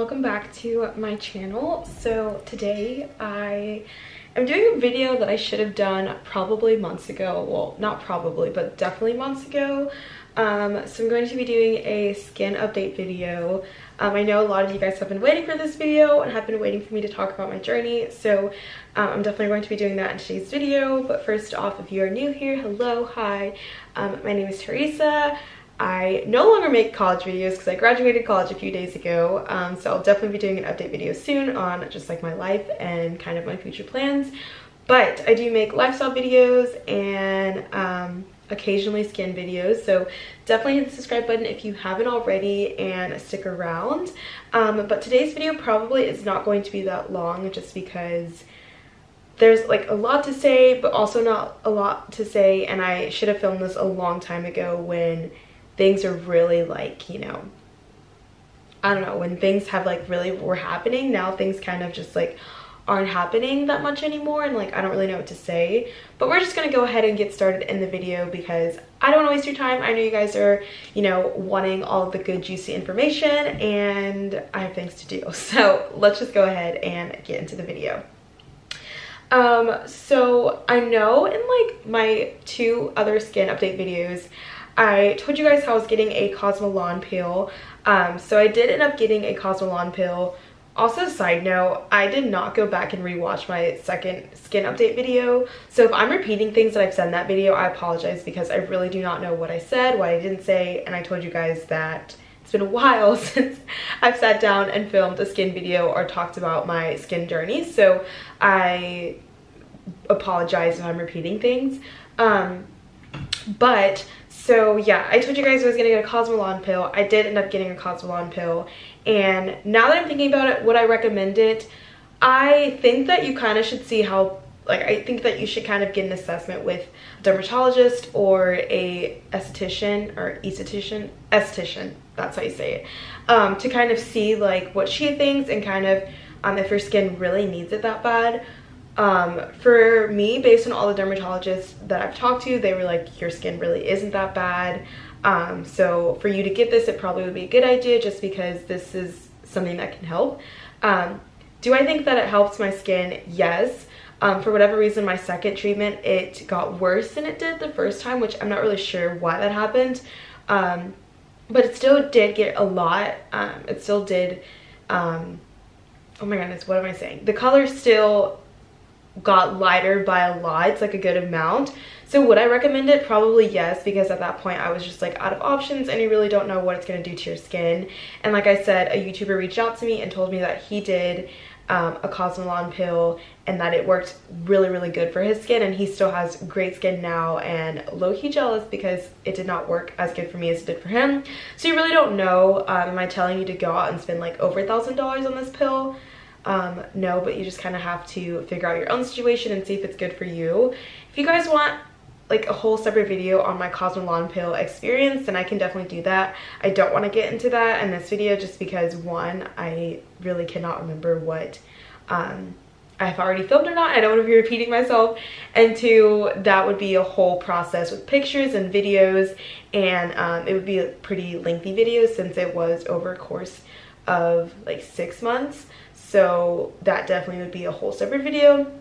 welcome back to my channel. So today I am doing a video that I should have done probably months ago. Well, not probably, but definitely months ago. So I'm going to be doing a skin update video. I know a lot of you guys have been waiting for this video and have been waiting for me to talk about my journey, so I'm definitely going to be doing that in today's video. But first off, if you are new here, hello, hi, my name is Teresa. I no longer make college videos because I graduated college a few days ago, so I'll definitely be doing an update video soon on just like my life and kind of my future plans. But I do make lifestyle videos and occasionally skin videos, so definitely hit the subscribe button if you haven't already and stick around. But today's video probably is not going to be that long just because there's like a lot to say but also not a lot to say, and I should have filmed this a long time ago when things are really like, you know, I don't know, when things have like really were happening. Now things kind of just like aren't happening that much anymore, and like I don't really know what to say. But we're just gonna go ahead and get started in the video because I don't want to waste your time. I know you guys are, you know, wanting all of the good juicy information and I have things to do, so let's just go ahead and get into the video. So I know in like my two other skin update videos I told you guys how I was getting a Cosmoline Peel. So I did end up getting a Cosmoline Peel. Also, side note, I did not go back and rewatch my second skin update video. So if I'm repeating things that I've said in that video, I apologize because I really do not know what I said, what I didn't say, and I told you guys that it's been a while since I've sat down and filmed a skin video or talked about my skin journey. So I apologize if I'm repeating things. So yeah, I told you guys I was gonna get a Cosmoline Pill. I did end up getting a Cosmoline Pill, and now that I'm thinking about it, would I recommend it? I think that you kind of should see how, like, I think that you should kind of get an assessment with a dermatologist or a esthetician, that's how you say it, to kind of see like what she thinks and kind of if your skin really needs it that bad. For me, based on all the dermatologists that I've talked to, they were like, your skin really isn't that bad. So for you to get this, it probably would be a good idea just because this is something that can help. Do I think that it helps my skin? Yes. For whatever reason, my second treatment, it got worse than it did the first time, which I'm not really sure why that happened. But it still did get a lot. It still did, oh my goodness, what am I saying? The color still got lighter by a lot. It's like a good amount. So would I recommend it? Probably yes, because at that point I was just like out of options and you really don't know what it's going to do to your skin. And like I said, a YouTuber reached out to me and told me that he did a Cosmoline Pill and that it worked really good for his skin, and he still has great skin now, and low-key jealous because it did not work as good for me as it did for him. So you really don't know. Am I telling you to go out and spend like over $1,000 on this pill? No, but you just kind of have to figure out your own situation and see if it's good for you. If you guys want like a whole separate video on my Cosmoline Pill experience, then I can definitely do that. I don't want to get into that in this video just because, one, I really cannot remember what I've already filmed or not. I don't want to be repeating myself, and two, that would be a whole process with pictures and videos, and it would be a pretty lengthy video since it was over a course of like 6 months. So that definitely would be a whole separate video.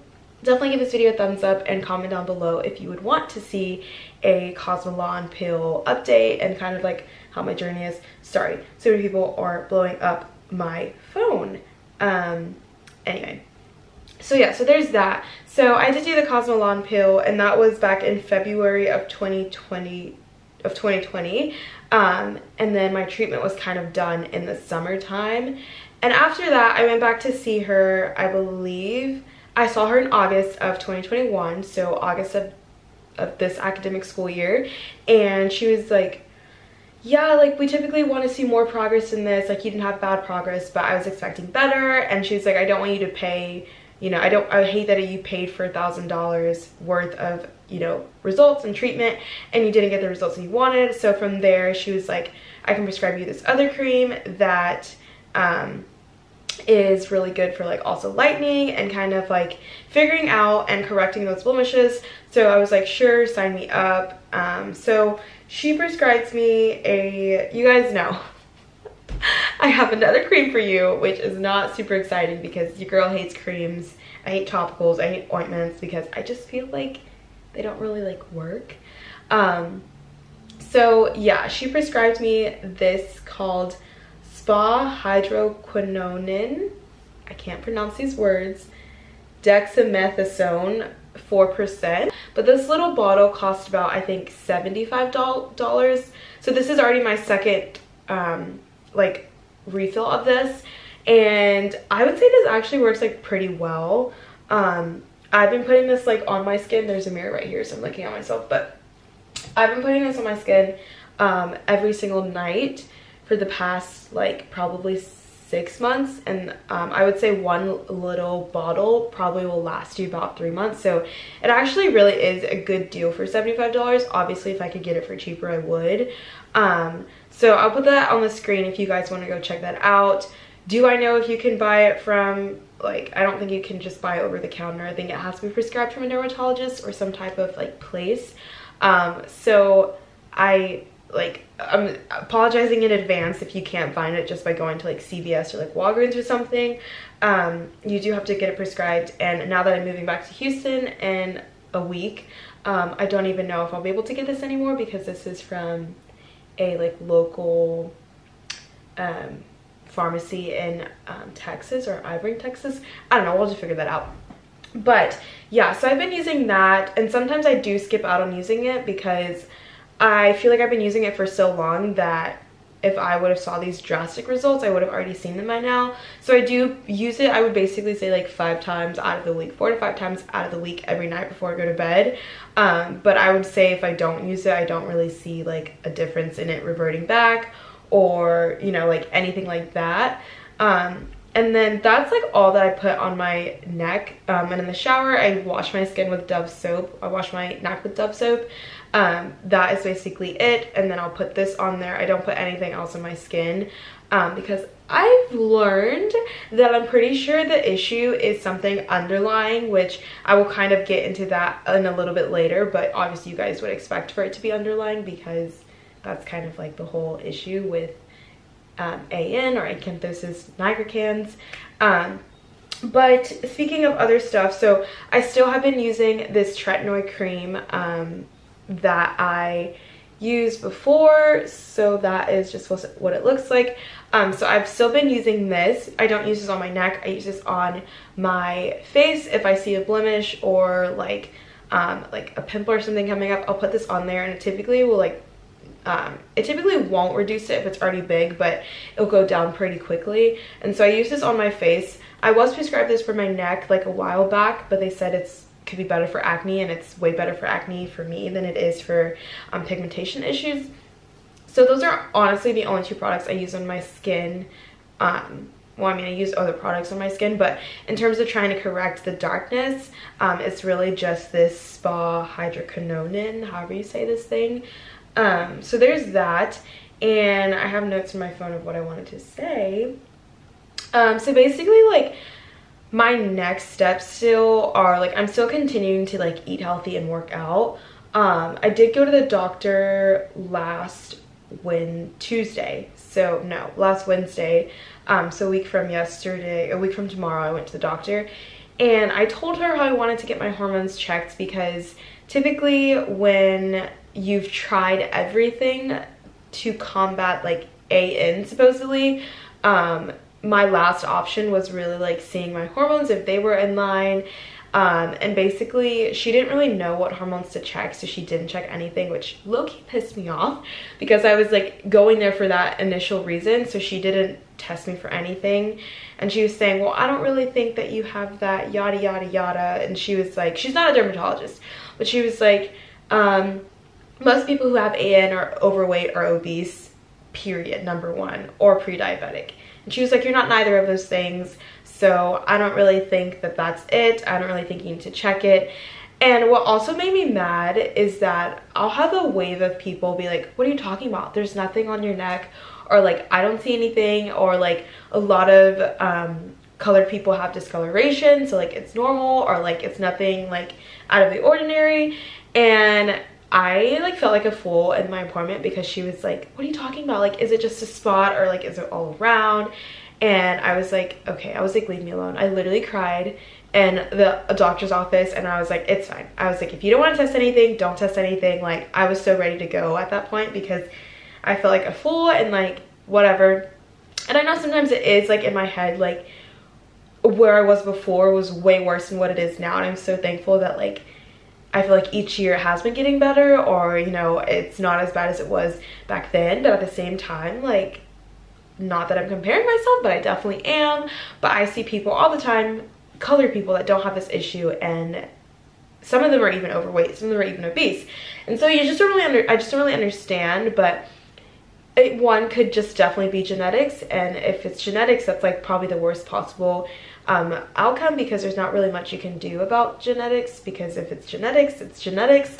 Definitely give this video a thumbs up and comment down below if you would want to see a Cosmoline Pill update and kind of like how my journey is. Sorry, so many people are blowing up my phone. Anyway, so yeah, so there's that. So I did do the Cosmoline Pill, and that was back in February of 2020. And then my treatment was kind of done in the summertime. And after that, I went back to see her. I believe I saw her in August of 2021, so August of this academic school year. And she was like, yeah, like we typically want to see more progress in this. Like you didn't have bad progress, but I was expecting better. And she was like, I don't want you to pay, you know, I hate that you paid for $1,000 worth of, you know, results and treatment and you didn't get the results that you wanted. So from there, she was like, I can prescribe you this other cream that is really good for like also lightening and kind of like figuring out and correcting those blemishes. So I was like, sure, sign me up. So she prescribes me a, you guys know I have another cream for you, which is not super exciting because your girl hates creams. I hate topicals, I hate ointments because I just feel like they don't really like work. So yeah, she prescribed me this called Spa Hydroquinone. I can't pronounce these words. Dexamethasone 4%. But this little bottle cost about, I think, $75. So this is already my second like refill of this, and I would say this actually works like pretty well. I've been putting this like on my skin. There's a mirror right here, so I'm looking at myself, but I've been putting this on my skin every single night for the past like probably 6 months, and I would say one little bottle probably will last you about 3 months. So it actually really is a good deal for $75. Obviously, if I could get it for cheaper, I would. So I'll put that on the screen if you guys want to go check that out. Do I know if you can buy it from, like, I don't think you can just buy it over the counter. I think it has to be prescribed from a dermatologist or some type of like place. So I'm apologizing in advance if you can't find it just by going to like CVS or like Walgreens or something. You do have to get it prescribed, and now that I'm moving back to Houston in a week, I don't even know if I'll be able to get this anymore because this is from a like local pharmacy in Texas or Irving, Texas. I don't know, we'll just figure that out. But yeah, so I've been using that, and sometimes I do skip out on using it because I feel like I've been using it for so long that if I would have saw these drastic results, I would have already seen them by now. So I do use it, I would basically say like 5 times out of the week, 4 to 5 times out of the week every night before I go to bed. But I would say if I don't use it, I don't really see like a difference in it reverting back or, you know, like anything like that. And then that's like all that I put on my neck. And in the shower, I wash my skin with Dove soap. I wash my neck with Dove soap. That is basically it. And then I'll put this on there. I don't put anything else on my skin because I've learned that I'm pretty sure the issue is something underlying, which I will kind of get into that in a little bit later. But obviously you guys would expect for it to be underlying because that's kind of like the whole issue with AN or Acanthosis Nigricans. But speaking of other stuff, so I still have been using this tretinoid cream that I used before, so that is just what it looks like. So I've still been using this. I don't use this on my neck, I use this on my face. If I see a blemish or like a pimple or something coming up, I'll put this on there, and it typically will like it typically won't reduce it if it's already big, but it'll go down pretty quickly. And so I use this on my face. I was prescribed this for my neck like a while back, but they said it's could be better for acne, and it's way better for acne for me than it is for pigmentation issues. So those are honestly the only 2 products I use on my skin. Well, I mean, I use other products on my skin, but in terms of trying to correct the darkness, it's really just this Spa Hydroquinone, however you say this thing. So there's that, and I have notes on my phone of what I wanted to say. So basically, like, my next steps still are, like, I'm still continuing to, like, eat healthy and work out. I did go to the doctor last Wednesday. So a week from yesterday, a week from tomorrow, I went to the doctor, and I told her how I wanted to get my hormones checked because typically when you've tried everything to combat like AN supposedly, my last option was really like seeing my hormones if they were in line. And basically she didn't really know what hormones to check, so she didn't check anything, which low-key pissed me off because I was like going there for that initial reason. So she didn't test me for anything, and she was saying, well, I don't really think that you have that, yada yada yada. And she was like, she's not a dermatologist, but she was like, most people who have AN are overweight or obese, period, #1, or pre-diabetic. And she was like, you're not neither of those things, so I don't really think that that's it. I don't really think you need to check it. And what also made me mad is that I'll have a wave of people be like, what are you talking about? There's nothing on your neck, or like, I don't see anything, or like a lot of colored people have discoloration, so like it's normal, or like it's nothing like out of the ordinary. And I like felt like a fool in my appointment because she was like, what are you talking about? Like, is it just a spot or like is it all around? And I was like, okay. I was like, leave me alone. I literally cried in the doctor's office, and I was like, it's fine. I was like, if you don't want to test anything, don't test anything. Like, I was so ready to go at that point because I felt like a fool and like whatever. And I know sometimes it is like in my head, like where I was before was way worse than what it is now, and I'm so thankful that like I feel like each year it has been getting better, or you know, it's not as bad as it was back then. But at the same time, like, not that I'm comparing myself, but I definitely am. But I see people all the time, colored people, that don't have this issue, and some of them are even overweight, some of them are even obese. And so you just don't really I just don't really understand. But one could just definitely be genetics, and if it's genetics, that's like probably the worst possible outcome, because there's not really much you can do about genetics, because if it's genetics, it's genetics.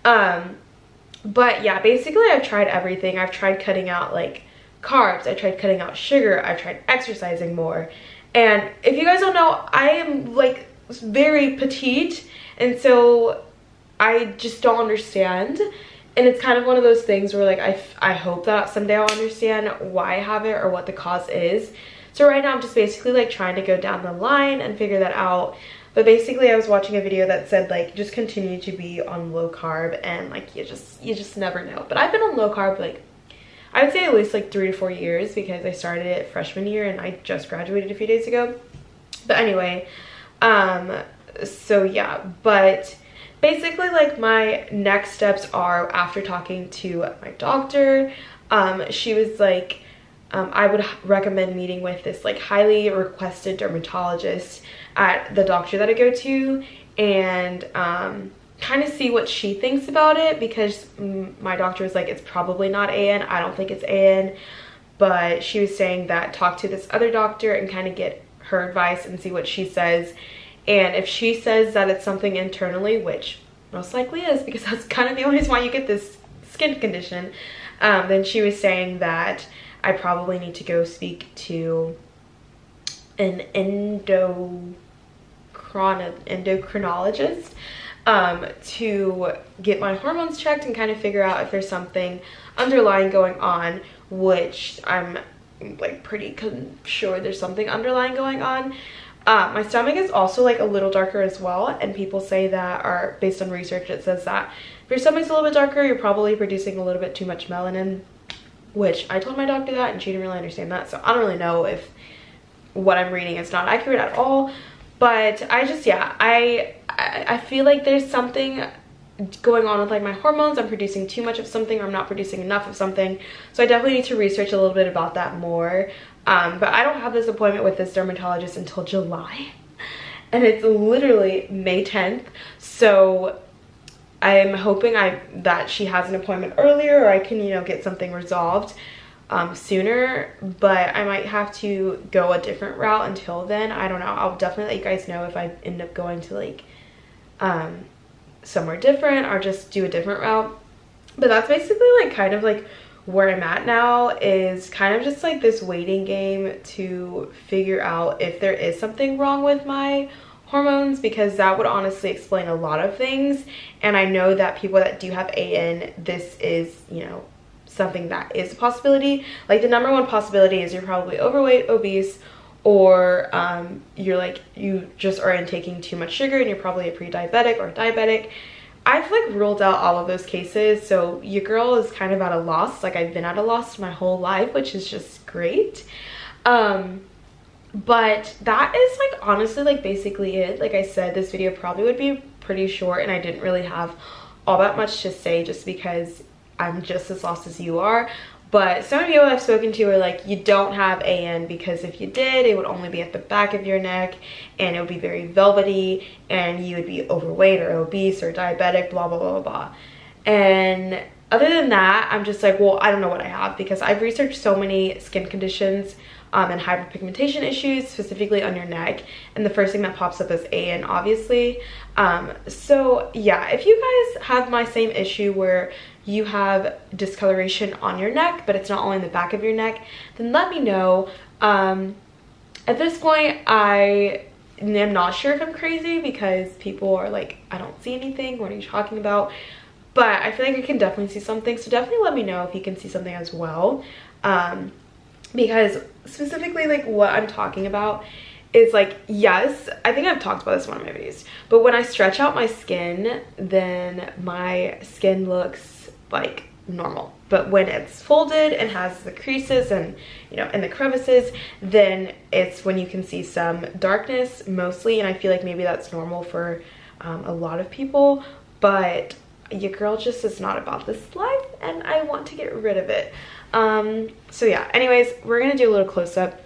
But yeah, basically I've tried everything. I've tried cutting out like carbs, I tried cutting out sugar, I've tried exercising more. And if you guys don't know, I am like very petite, and so I just don't understand. And it's kind of one of those things where like I hope that someday I'll understand why I have it or what the cause is. So right now I'm just basically like trying to go down the line and figure that out. But basically I was watching a video that said like just continue to be on low carb, and like you just never know. But I've been on low carb like I would say at least like 3 to 4 years, because I started it freshman year and I just graduated a few days ago. But anyway, so yeah, but basically like my next steps are, after talking to my doctor, she was like, I would recommend meeting with this like highly requested dermatologist at the doctor that I go to, and kind of see what she thinks about it, because my doctor was like, it's probably not AN. I don't think it's AN, but she was saying that talk to this other doctor and kind of get her advice and see what she says. And if she says that it's something internally, which most likely is, because that's kind of the only reason why you get this skin condition, then she was saying that I probably need to go speak to an endocrinologist to get my hormones checked and kind of figure out if there's something underlying going on, which I'm like pretty sure there's something underlying going on. My stomach is also like a little darker as well, and people say that, or based on research, it says that if your stomach's a little bit darker, you're probably producing a little bit too much melanin, which I told my doctor that and she didn't really understand that. So I don't really know if what I'm reading is not accurate at all. But I just, yeah, I feel like there's something going on with like my hormones. I'm producing too much of something, or I'm not producing enough of something. So I definitely need to research a little bit about that more. But I don't have this appointment with this dermatologist until July, and it's literally May 10th. So I'm hoping that she has an appointment earlier, or I can, you know, get something resolved sooner. But I might have to go a different route until then. I don't know. I'll definitely let you guys know if I end up going to like somewhere different, or just do a different route. But that's basically like kind of like where I'm at now, is kind of just like this waiting game to figure out if there is something wrong with my hormones, because that would honestly explain a lot of things. And I know that people that do have AN, this is, you know, something that is a possibility. Like the #1 possibility is you're probably overweight, obese, or you just are intaking too much sugar and you're probably a pre-diabetic or diabetic. I've like ruled out all of those cases, so your girl is kind of at a loss. Like I've been at a loss my whole life, which is just great. But that is like honestly like basically it. Like I said, this video probably would be pretty short, and I didn't really have all that much to say just because I'm just as lost as you are. But some of you I've spoken to are like, you don't have AN, because if you did, it would only be at the back of your neck, and it would be very velvety, and you would be overweight or obese or diabetic, blah, blah, blah, blah. And other than that, I'm just like, well, I don't know what I have, because I've researched so many skin conditions and hyperpigmentation issues, specifically on your neck, and the first thing that pops up is AN, obviously. So yeah, if you guys have my same issue where you have discoloration on your neck, but it's not only in the back of your neck, then let me know. At this point, I am not sure if I'm crazy, because people are like, I don't see anything, what are you talking about? but I feel like I can definitely see something. So definitely let me know if you can see something as well. Because specifically like what I'm talking about is like, yes, I think I've talked about this in one of my videos, but when I stretch out my skin, then my skin looks like normal. But when it's folded and has the creases and, you know, and the crevices, then it's when you can see some darkness mostly. And I feel like maybe that's normal for a lot of people, but your girl just is not about this life and I want to get rid of it. So yeah, anyways, we're gonna do a little close-up.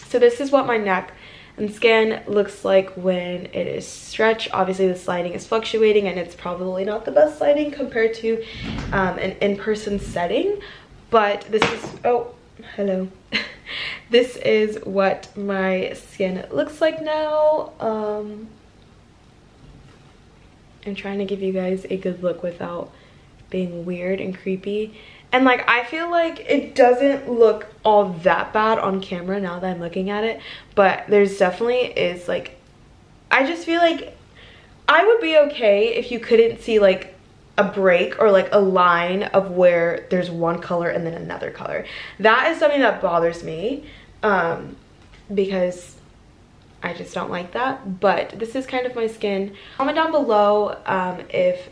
So this is what my neck and skin looks like when it is stretched. Obviously the lighting is fluctuating and it's probably not the best lighting compared to an in-person setting, but this is, oh, hello. This is what my skin looks like now. I'm trying to give you guys a good look without being weird and creepy. And like, I feel like it doesn't look all that bad on camera now that I'm looking at it, but there's definitely is like, I just feel like I would be okay if you couldn't see like a break or like a line of where there's one color and then another color. That is something that bothers me, because I just don't like that. But this is kind of my skin. Comment down below if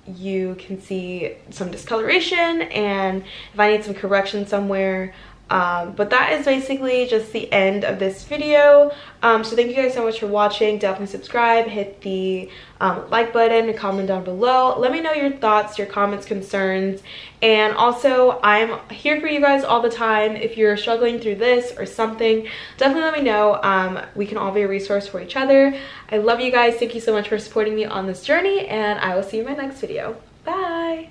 you can see some discoloration and if I need some correction somewhere. But that is basically just the end of this video. So thank you guys so much for watching. Definitely subscribe, hit the like button, and comment down below. Let me know your thoughts, your comments, concerns, and also I'm here for you guys all the time. If you're struggling through this or something, definitely let me know. We can all be a resource for each other. I love you guys. Thank you so much for supporting me on this journey, and I will see you in my next video. Bye.